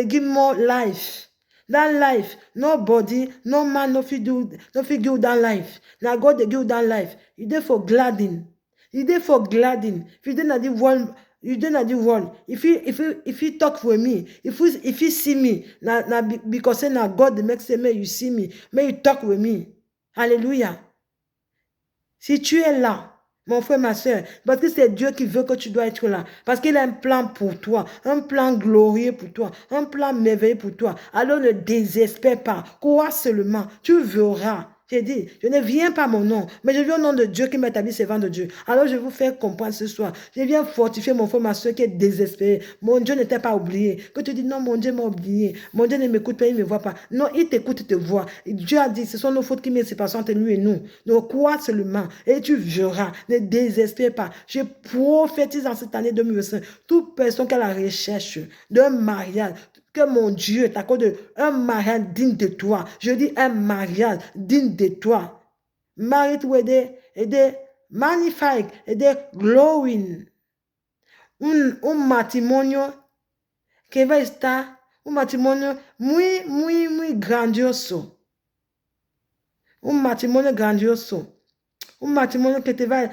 give more life. That life, nobody, no man, no figure that life. Now God, they give that life. You there for gladden. You there for gladden. If you don't have the one, you don't have the one. If you talk with me, if you see me, now because now God the makes say, may you see me, may you talk with me. Hallelujah. Si tu es là, mon frère, ma soeur, parce que c'est Dieu qui veut que tu dois être là. Parce qu'il a un plan pour toi, un plan glorieux pour toi, un plan merveilleux pour toi. Alors ne désespère pas. Crois seulement, tu verras. J'ai dit, je ne viens pas mon nom, mais je viens au nom de Dieu qui m'établit servant de Dieu. Alors je vous fais comprendre ce soir. Je viens fortifier mon frère, ma soeur qui est désespéré. Mon Dieu ne t'a pas oublié. Que tu dis, non, mon Dieu m'a oublié. Mon Dieu ne m'écoute pas, il ne me voit pas. Non, il t'écoute, il te voit. Et Dieu a dit, ce sont nos fautes qui mettent séparation entre lui et nous. Donc crois seulement et tu verras. Ne désespère pas. Je prophétise en cette année 2025. Toute personne qui a la recherche d'un mariage, que mon Dieu t'accorde un mariage digne de toi. Je dis un mariage digne de toi. Marie-toi et de magnifique et de glowing. Un matrimonio que va estar, un matrimonio muy grandioso. Un matrimonio grandioso. Un matrimonio que te va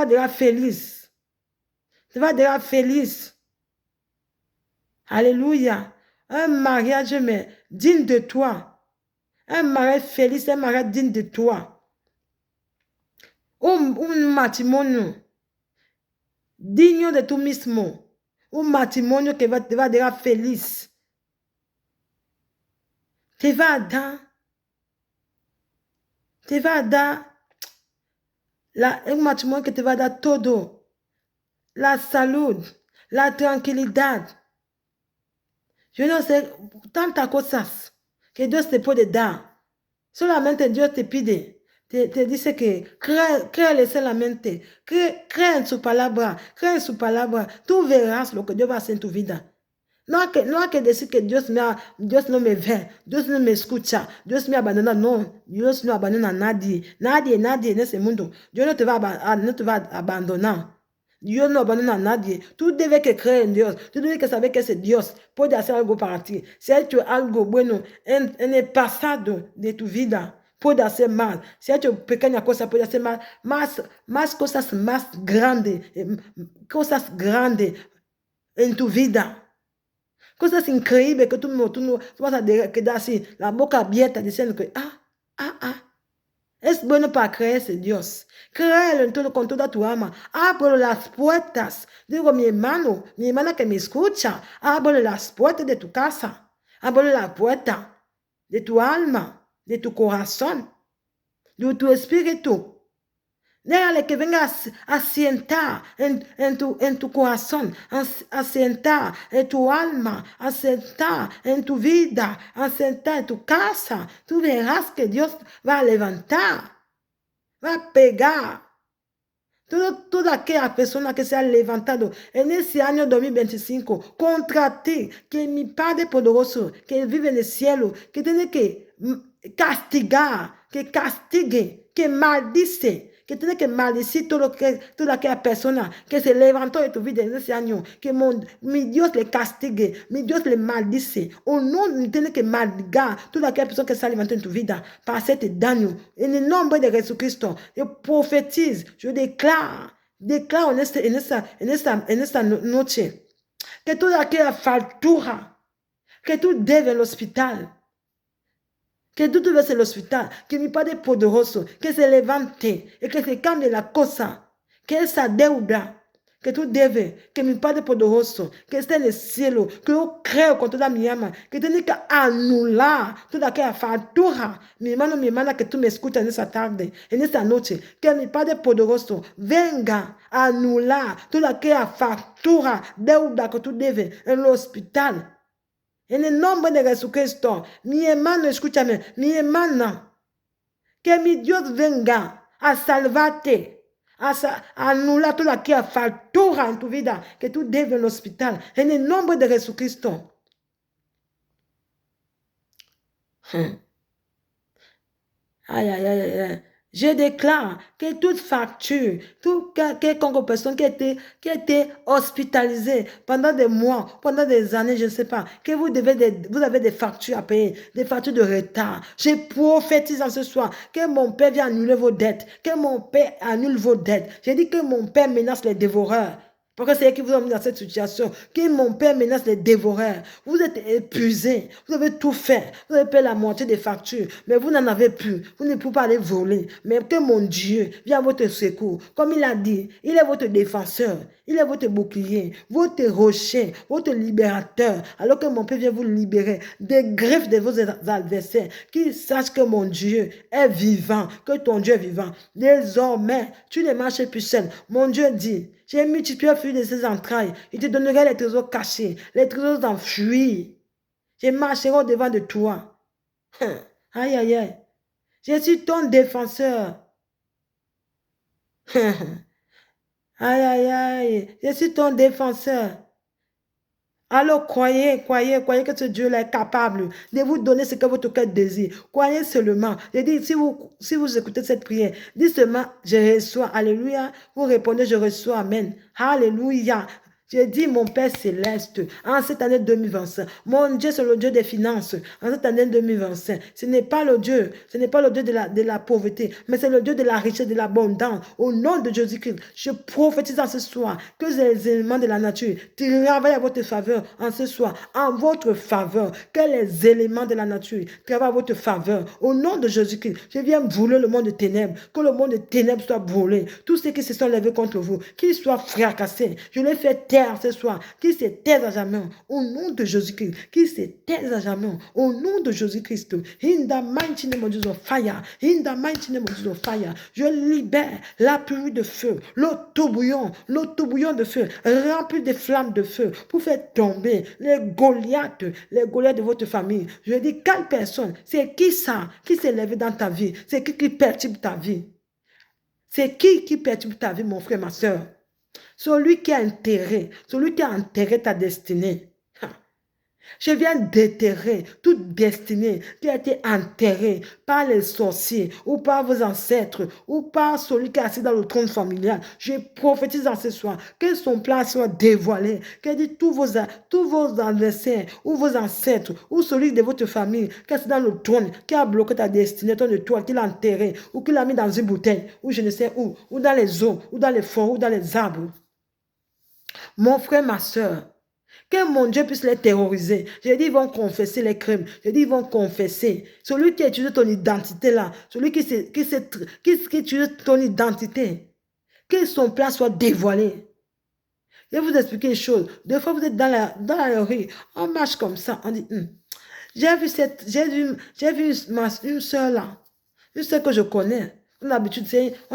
dejar feliz. Te va dejar feliz. Alléluia. Un mariage mais digne de toi. Un mariage feliz, un mariage digne de toi. Un matrimonio digno de tú mismo. Un matrimonio que te va dejar feliz. Te va dar un matrimonio que te va dar todo. La salud, la tranquilidad. Yo no sé tantas cosas que Dios te puede dar. Solamente Dios te pide. Te dice que créele solamente. Cree en su palabra. Cree en su palabra. Tú verás lo que Dios va a hacer en tu vida. No hay que decir que Dios no me ve, Dios no me escucha, Dios me abandona. No, Dios no abandona a nadie. Nadie en ese mundo. Dios no te va a abandonar. Dios no abandona a nadie. Tú debes que creer en Dios. Tú debes que saber que ese Dios puede hacer algo para ti. Si ha hecho algo bueno en el pasado de tu vida, puede hacer mal. Si ha hecho pequeña cosa, puede hacer mal. Más cosas más grandes. Cosas grandes en tu vida. Cosas increíbles que tú vas a quedar así, la boca abierta, diciendo que, es bueno para creer ese Dios. Créelo en todo, con toda tu alma. Abre las puertas. Digo, mi hermana que me escucha, abre las puertas de tu casa. Abre la puerta de tu alma, de tu corazón, de tu espíritu. Déjale que venga a sentar en tu corazón, a sentar en tu alma, a sentar en tu vida, a sentar en tu casa. Tú verás que Dios va a levantar, va a pegar. Toda aquella persona que se ha levantado en ese año 2025 contra ti, que mi Padre poderoso, que vive en el cielo, que tiene que castigar, que castigue, que maldice, que tiene que maldecir toda aquella persona que se levantó de tu vida en ese año, que mi Dios le castigue, mi Dios le maldice. O no, tiene que maldigar toda aquella persona que se ha levantado en tu vida para hacerte daño. En el nombre de Jesucristo, je profétise, je déclare en esta noche que toda aquella factura que tú debes al hospital, que tú te ves en el hospital, que mi Padre poderoso, que se levante y que se cambie la cosa, que esa deuda que tú debes, que mi Padre poderoso, que está en el cielo, que yo creo con toda mi alma, que tiene que anular toda aquella factura, mi hermana, que tú me escuchas en esta tarde, en esta noche, que mi Padre poderoso venga a anular toda aquella factura, deuda que tú debes en el hospital. En el nombre de Jesucristo, mi hermano, escúchame, mi hermana, que mi Dios venga a salvarte, a anular toda aquella factura en tu vida que tú debes en el hospital. En el nombre de Jesucristo. Aïe. Je déclare que toute facture, toute quelconque personne qui a été hospitalisée pendant des mois, pendant des années, je ne sais pas, que vous avez des factures à payer, des factures de retard. Je prophétise en ce soir que mon Père vienne annuler vos dettes, que mon Père annule vos dettes. Je dis que mon Père menace les dévoreurs. Parce que c'est eux qui vous ont mis dans cette situation. Que mon Père menace les dévoreurs. Vous êtes épuisés. Vous avez tout fait. Vous avez payé la moitié des factures. Mais vous n'en avez plus. Vous ne pouvez pas aller voler. Mais que mon Dieu vienne à votre secours. Comme il a dit, il est votre défenseur. Il est votre bouclier, votre rocher, votre libérateur. Alors que mon Père vient vous libérer des griffes de vos adversaires. Qu'ils sachent que mon Dieu est vivant. Que ton Dieu est vivant. Désormais, tu ne marches plus seul. Mon Dieu dit, j'ai multiplié le fruit de ses entrailles. Il te donnerai les trésors cachés, les trésors enfuis. Je marcherai au-devant de toi. Aïe. Je suis ton défenseur. Aïe. Je suis ton défenseur. Alors croyez que ce Dieu-là est capable de vous donner ce que votre cœur désire. Croyez seulement. Je dis, si vous écoutez cette prière, dites seulement, je reçois. Alléluia. Vous répondez, je reçois. Amen. Alléluia. Je dis, mon Père céleste, en cette année 2025, mon Dieu, c'est le Dieu des finances. En cette année 2025, ce n'est pas le Dieu de la pauvreté, mais c'est le Dieu de la richesse, de l'abondance. Au nom de Jésus-Christ, je prophétise en ce soir que les éléments de la nature travaillent à votre faveur en ce soir, en votre faveur. Que les éléments de la nature travaillent à votre faveur. Au nom de Jésus-Christ, je viens brûler le monde de ténèbres. Que le monde de ténèbres soit brûlé. Tous ceux qui se sont levés contre vous, qu'ils soient fracassés. Je les fais taire ce soir, qui se taise à jamais, au nom de Jésus-Christ, qui se taise à jamais, au nom de Jésus-Christ, in the mighty name of Jesus, fire, in the mighty name of Jesus, fire, je libère la pluie de feu, l'eau tout bouillon de feu, rempli de flammes de feu, pour faire tomber les Goliaths de votre famille. Je dis, quelle personne, c'est qui ça, qui s'est levé dans ta vie, c'est qui perturbe ta vie, c'est qui perturbe ta vie, mon frère, ma soeur. Celui qui a enterré ta destinée. Je viens déterrer toute destinée qui a été enterrée par les sorciers ou par vos ancêtres ou par celui qui est assis dans le trône familial. Je prophétise en ce soir que son plan soit dévoilé, que dit tous vos adversaires ou vos ancêtres ou celui de votre famille qui est assis dans le trône, qui a bloqué ta destinée, ton étoile, qui l'a enterré ou qui l'a mis dans une bouteille ou je ne sais où, ou dans les eaux, ou dans les forêts, ou dans les arbres. Mon frère, ma soeur, que mon Dieu puisse les terroriser. Je dis, ils vont confesser les crimes. Je dis, ils vont confesser. Celui qui utilise ton identité là, celui qui utilise ton identité, que son plan soit dévoilé. Je vais vous expliquer une chose. Des fois, vous êtes dans la rue, on marche comme ça, on dit, j'ai vu une soeur là, une soeur que je connais. On a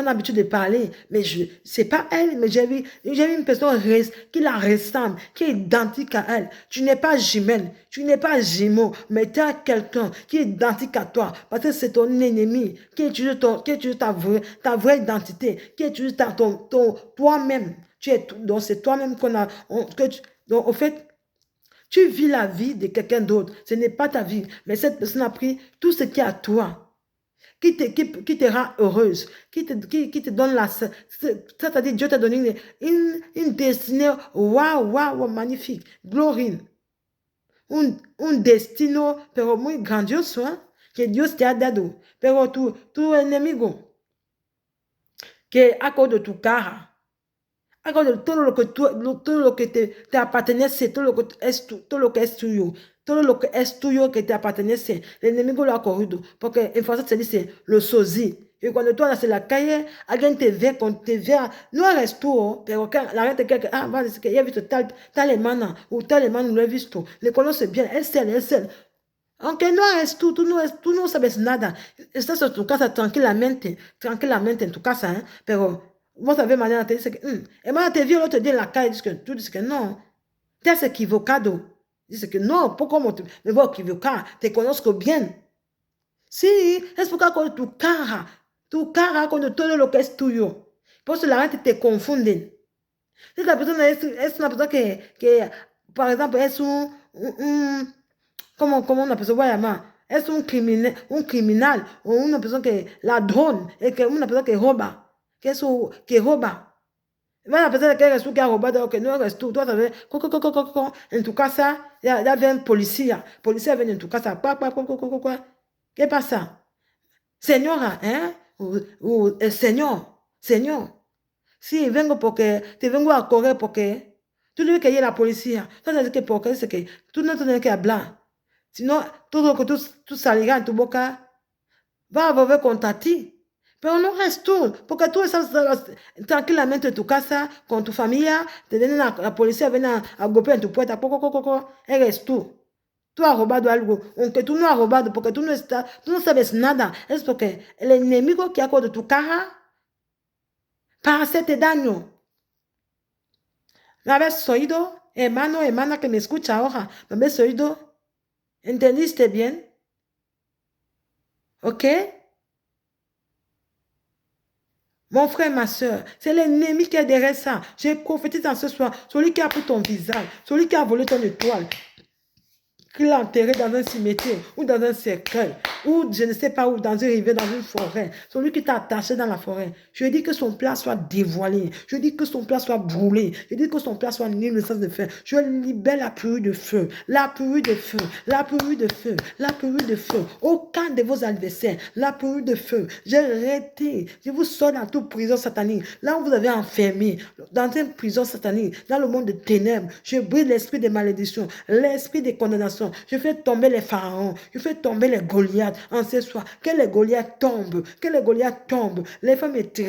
l'habitude de parler, mais c'est pas elle, mais j'ai vu une personne qui la ressemble, qui est identique à elle. Tu n'es pas jumelle, tu n'es pas jumeau, mais tu as quelqu'un qui est identique à toi, parce que c'est ton ennemi, qui utilise ta vraie identité, qui utilise toi-même. Donc c'est toi-même donc au fait, tu vis la vie de quelqu'un d'autre. Ce n'est pas ta vie, mais cette personne a pris tout ce qui est à toi. Qui te rend heureuse, qui te donne la... C'est-à-dire, Dieu t'a donné une destinée, waouh, magnifique, glorieuse. Un destino, pero muy grandioso, hein, que Dios te ha dado. Pero tu enemigo, que a cause de tu cara, a cause de todo lo que te appartenece, todo lo que es tuyo. Todo lo que es tuyo que te pertenece, el enemigo lo ha corrido. Porque en francés se dice le sosie. Y cuando tú andas en la calle, alguien te ve, no eres tú, pero la gente cree que, va a decir que ya he visto tal hermana o tal hermano, lo he visto. Le conoce bien, es él. Aunque no eres tú no sabes nada. Estás en tu casa tranquilamente en tu casa, ¿eh? Pero vos sabés, mañana te dice que, hermana te vio el otro día en la calle, tú dices que no, te has equivocado. Dice que no, ¿cómo me voy a equivocar? Te conozco bien. Sí, es porque con tu cara con todo lo que es tuyo. Por eso la gente te confunde. Si la persona es una persona que, por ejemplo, es ¿cómo una persona va a llamar? Es un criminal o una persona que ladrón, una persona que roba, que roba. Van a pensar que eres tú que has robado, que no eres tú. Tú vas a ver, en tu casa, ya ven policía. Policía viene en tu casa. ¿Qué pasa? Señora, ¿eh? Señor. Sí, te vengo a correr porque tú debes que ir a la policía. Tú sabes que porque dice que tú no tienes que hablar. Sino, todo lo que tú salirás en tu boca va a volver contra ti. Pero no eres tú, porque tú estás tranquilamente en tu casa, con tu familia, la policía viene a golpear en tu puerta, eres tú. Tú has robado algo, aunque tú no has robado, porque tú no sabes nada, es porque el enemigo que ha de tu cara para hacerte daño. ¿Me habéis oído, hermano, hermana que me escucha ahora? ¿Me habéis oído? ¿Entendiste bien? ¿Ok? Mon frère, ma soeur, c'est l'ennemi qui est derrière ça. J'ai prophétisé en ce soir. Celui qui a pris ton visage, celui qui a volé ton étoile, qui l'a enterré dans un cimetière ou dans un cercueil, ou je ne sais pas où, dans une rivière, dans une forêt. Celui qui t'a attaché dans la forêt. Je dis que son plan soit dévoilé. Je dis que son plan soit brûlé. Je dis que son plan soit nul le sens de fer. Je libère la pluie de feu. La pluie de feu. La pluie de feu. La pluie de feu. Aucun de vos adversaires. La pluie de feu. J'ai arrêté. Je vous sors dans toute prison satanique. Là où vous avez enfermé. Dans une prison satanique. Dans le monde de ténèbres. Je brise l'esprit de malédiction. L'esprit de condamnation. Je fais tomber les pharaons. Je fais tomber les Goliaths en ce soir. Que les Goliaths tombent. Que les Goliaths tombent. Les femmes étrangères,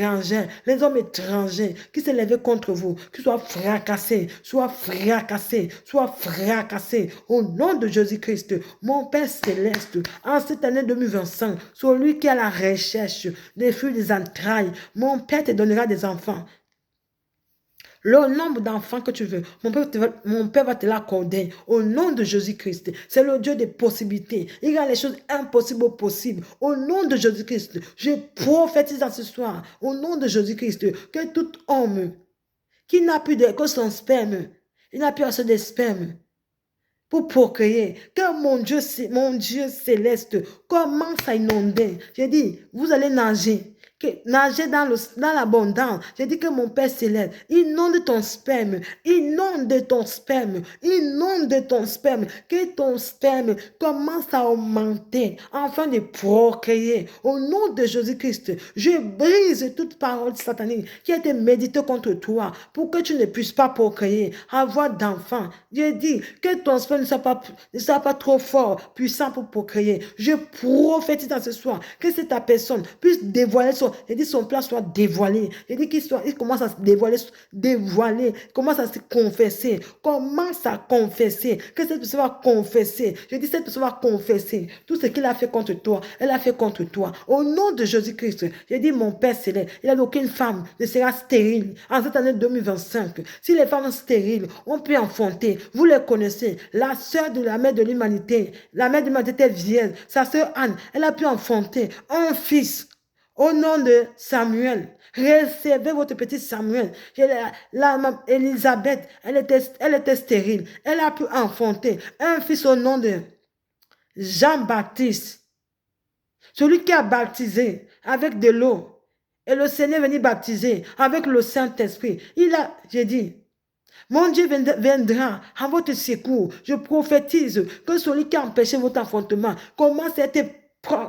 les hommes étrangers qui se lèvent contre vous, qui soient fracassés, au nom de Jésus-Christ. Mon Père céleste, en cette année 2025, celui qui a la recherche des fruits des entrailles, mon Père te donnera des enfants. Le nombre d'enfants que tu veux, mon Père va te l'accorder au nom de Jésus-Christ. C'est le Dieu des possibilités. Il rend les choses impossibles possibles. Au nom de Jésus-Christ, je prophétise ce soir, au nom de Jésus-Christ, que tout homme qui n'a plus que son sperme, il n'a plus assez de sperme, pour procréer, que mon Dieu céleste commence à inonder. J'ai dit, vous allez nager. Nager dans l'abondance. J'ai dit que mon Père céleste, inonde ton sperme, inonde ton sperme, inonde ton sperme, que ton sperme commence à augmenter afin de procréer. Au nom de Jésus-Christ, je brise toute parole satanique qui a été méditée contre toi pour que tu ne puisses pas procréer, avoir d'enfants. J'ai dit que ton sperme ne soit pas trop fort, puissant pour procréer. Je prophétise dans ce soir que c'est ta personne puisse dévoiler son plan soit dévoilé. J'ai dit il commence à se dévoiler, commence à se confesser, commence à confesser, que cette personne va confesser. Je dis cette personne va confesser tout ce qu'il a fait contre toi, elle a fait contre toi. Au nom de Jésus-Christ, j'ai dit mon Père céleste, il a dit aucune femme ne sera stérile en cette année 2025. Si les femmes stériles ont pu enfanter, vous les connaissez, la sœur de la mère de l'humanité, la mère de l'humanité était vierge, sa sœur Anne, elle a pu enfanter un fils. Au nom de Samuel, recevez votre petit Samuel. Elisabeth, elle était stérile. Elle a pu enfanter un fils au nom de Jean-Baptiste. Celui qui a baptisé avec de l'eau. Et le Seigneur est venu baptiser avec le Saint-Esprit. J'ai dit, mon Dieu viendra à votre secours. Je prophétise que celui qui a empêché votre enfantement commence à être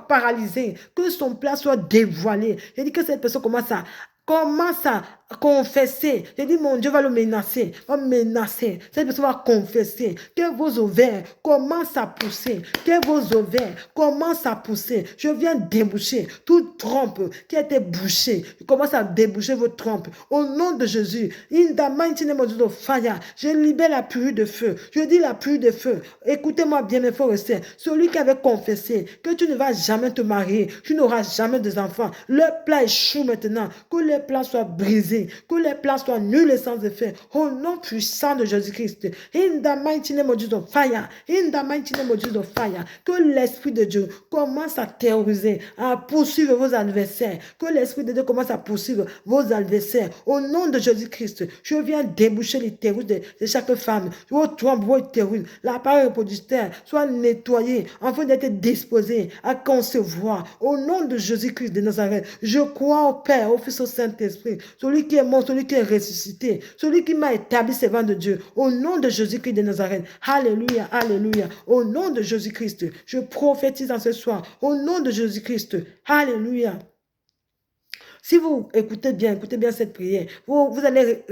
paralysé, que son plan soit dévoilé. J'ai dit que cette personne commence à confesser. J'ai dit, mon Dieu va le menacer, Cette personne va confesser que vos ovaires commencent à pousser, que vos ovaires commencent à pousser. Je viens déboucher toute trompe qui a été bouchée. Je commence à déboucher vos trompes. Au nom de Jésus, in the mighty name of fire, je libère la pluie de feu. Je dis la pluie de feu. Écoutez-moi bien, mes frères et sœurs. Celui qui avait confessé que tu ne vas jamais te marier, tu n'auras jamais des enfants. Le plan échoue maintenant. Que les plans soient brisés, que les plans soient nuls et sans effet. Au nom puissant de Jésus-Christ. In the mighty name of Jesus, fire. In the mighty name of Jesus, fire. Que l'Esprit de Dieu commence à terroriser, à poursuivre vos adversaires. Que l'Esprit de Dieu commence à poursuivre vos adversaires. Au nom de Jésus-Christ, je viens déboucher les terroristes de chaque femme. Vos trompes, vos terroristes, l'appareil reproducteur soit nettoyé afin d'être disposé à concevoir. Au nom de Jésus-Christ de Nazareth, je crois au Père, au Fils, au Saint-Esprit, celui qui est mort, celui qui est ressuscité, celui qui m'a établi servant de Dieu. Au nom de Jésus-Christ de Nazareth, alléluia, alléluia. Au nom de Jésus-Christ, je prophétise en ce soir. Au nom de Jésus-Christ, alléluia. Si vous écoutez bien cette prière, vous allez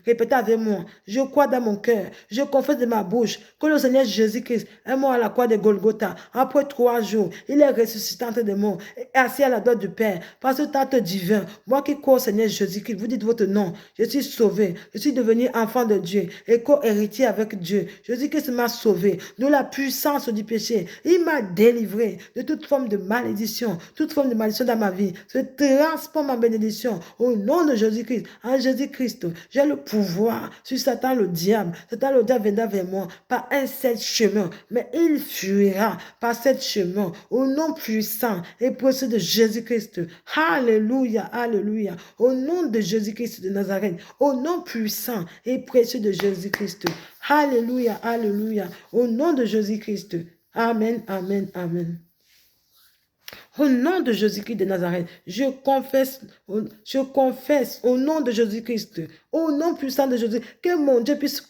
répéter avec moi. Je crois dans mon cœur, je confesse de ma bouche que le Seigneur Jésus-Christ est mort à la croix de Golgotha. Après 3 jours, il est ressuscité entre des morts et assis à la droite du Père. Par ce acte divin, moi qui crois au Seigneur Jésus-Christ, vous dites votre nom. Je suis sauvé, je suis devenu enfant de Dieu et co-héritier avec Dieu. Jésus-Christ m'a sauvé de la puissance du péché. Il m'a délivré de toute forme de malédiction, toute forme de malédiction dans ma vie. Je transforme ma bénédiction au nom de Jésus-Christ. En Jésus-Christ, j'ai le pouvoir sur Satan le diable. Satan le diable viendra vers moi par un seul chemin, mais il fuira par cet chemin au nom puissant et précieux de Jésus-Christ. Alléluia, alléluia. Au nom de Jésus-Christ de Nazareth, au nom puissant et précieux de Jésus-Christ. Alléluia, alléluia. Au nom de Jésus-Christ. Amen, amen, amen. Au nom de Jésus-Christ de Nazareth, je confesse au nom de Jésus-Christ, au nom puissant de Jésus, que mon Dieu puisse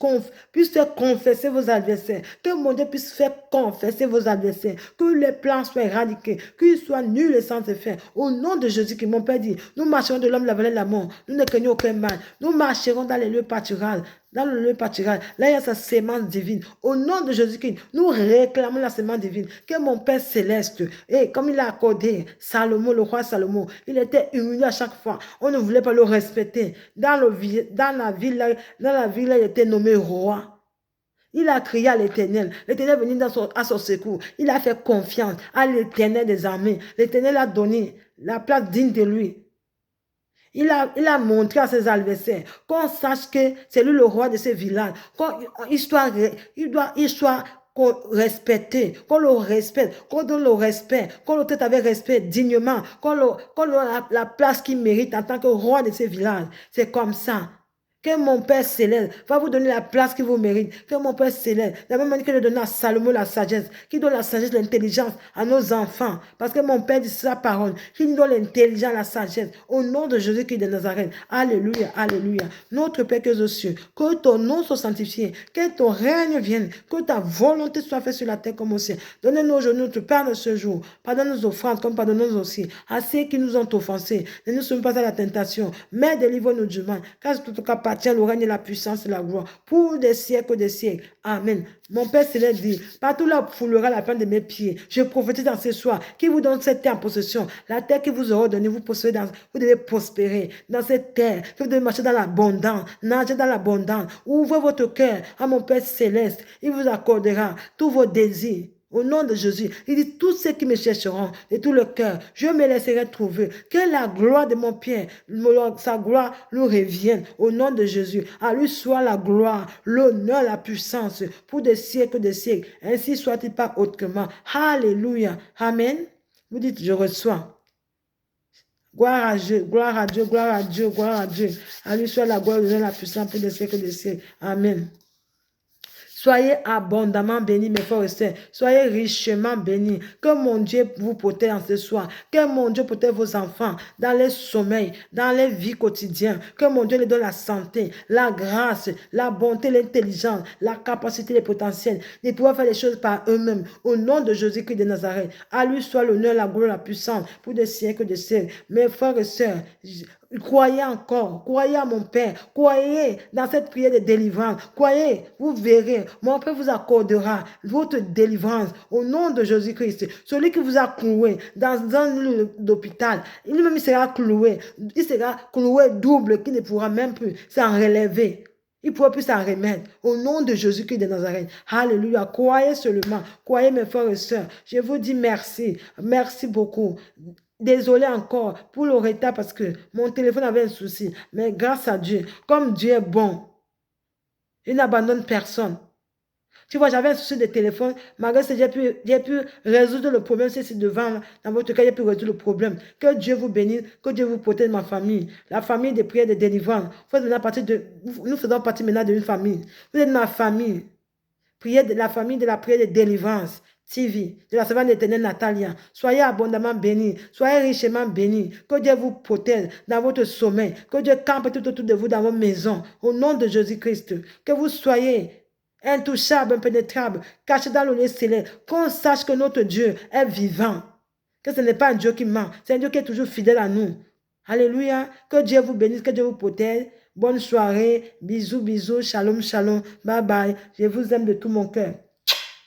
faire confesser vos adversaires, que mon Dieu puisse faire confesser vos adversaires, que les plans soient éradiqués, qu'ils soient nuls et sans effet. Au nom de Jésus-Christ, mon Père dit, nous marcherons de l'homme la vallée de la mort, nous ne craignons aucun mal, nous marcherons dans les lieux pâturages. Dans le lieu pâturage, là il y a sa sémence divine. Au nom de Jésus-Christ, nous réclamons la sémence divine. Que mon Père céleste, et comme il a accordé Salomon, le roi Salomon, il était humilié à chaque fois. On ne voulait pas le respecter. Dans la ville, là, il était nommé roi. Il a crié à l'Éternel. L'Éternel est venu à son secours. Il a fait confiance à l'Éternel des armées. L'Éternel a donné la place digne de lui. Il a montré à ses adversaires qu'on sache que c'est lui le roi de ce village. Il soit respecté, qu'on le respecte, qu'on donne le respect, qu'on le traite avec respect dignement, qu'on lui la place qu'il mérite en tant que roi de ce village. C'est comme ça. Que mon Père céleste va vous donner la place qu'il vous mérite. Que mon Père céleste, de la même manière que je donne à Salomon la sagesse, qui donne la sagesse, l'intelligence à nos enfants. Parce que mon Père dit sa parole, qu'il nous donne l'intelligence, la sagesse. Au nom de Jésus-Christ de Nazareth. Alléluia, alléluia. Notre Père que aux cieux, que ton nom soit sanctifié, que ton règne vienne, que ta volonté soit faite sur la terre comme au ciel. Donne-nous aujourd'hui notre Père de ce jour. Pardonne nos offrandes comme pardonnons aussi à ceux qui nous ont offensés. Ne nous sommes pas à la tentation, mais délivre-nous du mal. Car tout cas appartient le règne, la puissance et la gloire pour des siècles des siècles. Amen. Mon Père Céleste dit, partout là foulera la plante de mes pieds. Je prophétise dans ce soir qui vous donne cette terre en possession. La terre qui vous aura donnée, vous devez prospérer dans cette terre. Vous devez marcher dans l'abondance, nager dans l'abondance. Ouvrez votre cœur à mon Père Céleste. Il vous accordera tous vos désirs. Au nom de Jésus, il dit, tous ceux qui me chercheront de tout le cœur, je me laisserai trouver. Que la gloire de mon Père, sa gloire lui revienne. Au nom de Jésus, à lui soit la gloire, l'honneur, la puissance pour des siècles des siècles. Ainsi soit-il pas autrement. Alléluia. Amen. Vous dites, je reçois. Gloire à Dieu, gloire à Dieu, gloire à Dieu, gloire à Dieu. À lui soit la gloire, l'honneur, la puissance pour des siècles des siècles. Amen. Soyez abondamment bénis, mes frères et sœurs. Soyez richement bénis. Que mon Dieu vous protège en ce soir. Que mon Dieu protège vos enfants dans les sommeils, dans les vies quotidiennes. Que mon Dieu les donne la santé, la grâce, la bonté, l'intelligence, la capacité, le potentiel de pouvoir faire les choses par eux-mêmes. Au nom de Jésus-Christ de Nazareth. À lui soit l'honneur, la gloire, la puissance pour des siècles de siècles. Mes frères et sœurs, croyez encore, croyez à mon Père, croyez dans cette prière de délivrance, croyez, vous verrez, mon Père vous accordera votre délivrance au nom de Jésus-Christ. Celui qui vous a cloué dans un lieu d'hôpital, lui-même sera cloué, il sera cloué double, qui ne pourra même plus s'en relever. Il ne pourra plus s'en remettre. Au nom de Jésus-Christ de Nazareth. Alléluia. Croyez seulement. Croyez mes frères et sœurs. Je vous dis merci. Merci beaucoup. Désolé encore pour le retard parce que mon téléphone avait un souci. Mais grâce à Dieu, comme Dieu est bon, il n'abandonne personne. Tu vois, j'avais un souci de téléphone. Malgré ça, j'ai pu résoudre le problème. Si c'est devant, dans votre cas, j'ai pu résoudre le problème. Que Dieu vous bénisse, que Dieu vous protège ma famille. La famille des prières de délivrance. Nous faisons partie maintenant d'une famille. Vous êtes ma famille. La famille de la prière de délivrance. TV, de la servante éternelle Natalia. Soyez abondamment bénis, soyez richement bénis. Que Dieu vous protège dans votre sommeil. Que Dieu campe tout autour de vous dans vos maisons. Au nom de Jésus-Christ. Que vous soyez intouchable, impénétrable, caché dans le lieu céleste. Qu'on sache que notre Dieu est vivant. Que ce n'est pas un Dieu qui ment. C'est un Dieu qui est toujours fidèle à nous. Alléluia. Que Dieu vous bénisse, que Dieu vous protège. Bonne soirée. Bisous, bisous. Shalom, shalom. Bye bye. Je vous aime de tout mon cœur.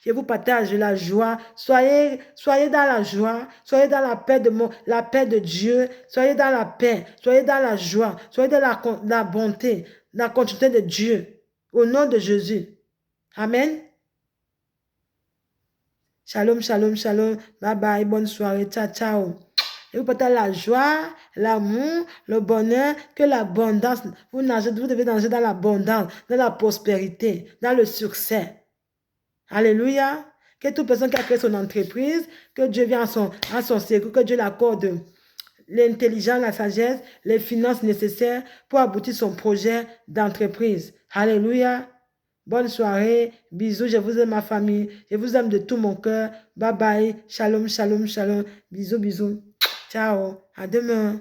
Je vous partage la joie. Soyez dans la joie. Soyez dans la paix la paix de Dieu. Soyez dans la paix. Soyez dans la joie. Soyez dans la bonté, la continuité de Dieu. Au nom de Jésus. Amen. Shalom, shalom, shalom. Bye bye. Bonne soirée. Ciao, ciao. Et vous partage la joie, l'amour, le bonheur, que l'abondance. Vous devez nager dans l'abondance, dans la prospérité, dans le succès. Alléluia. Que toute personne qui a créé son entreprise, que Dieu vienne à son secours, que Dieu l'accorde l'intelligence, la sagesse, les finances nécessaires pour aboutir son projet d'entreprise. Alléluia. Bonne soirée. Bisous. Je vous aime ma famille. Je vous aime de tout mon cœur. Bye bye. Shalom, shalom, shalom. Bisous, bisous. Ciao. À demain.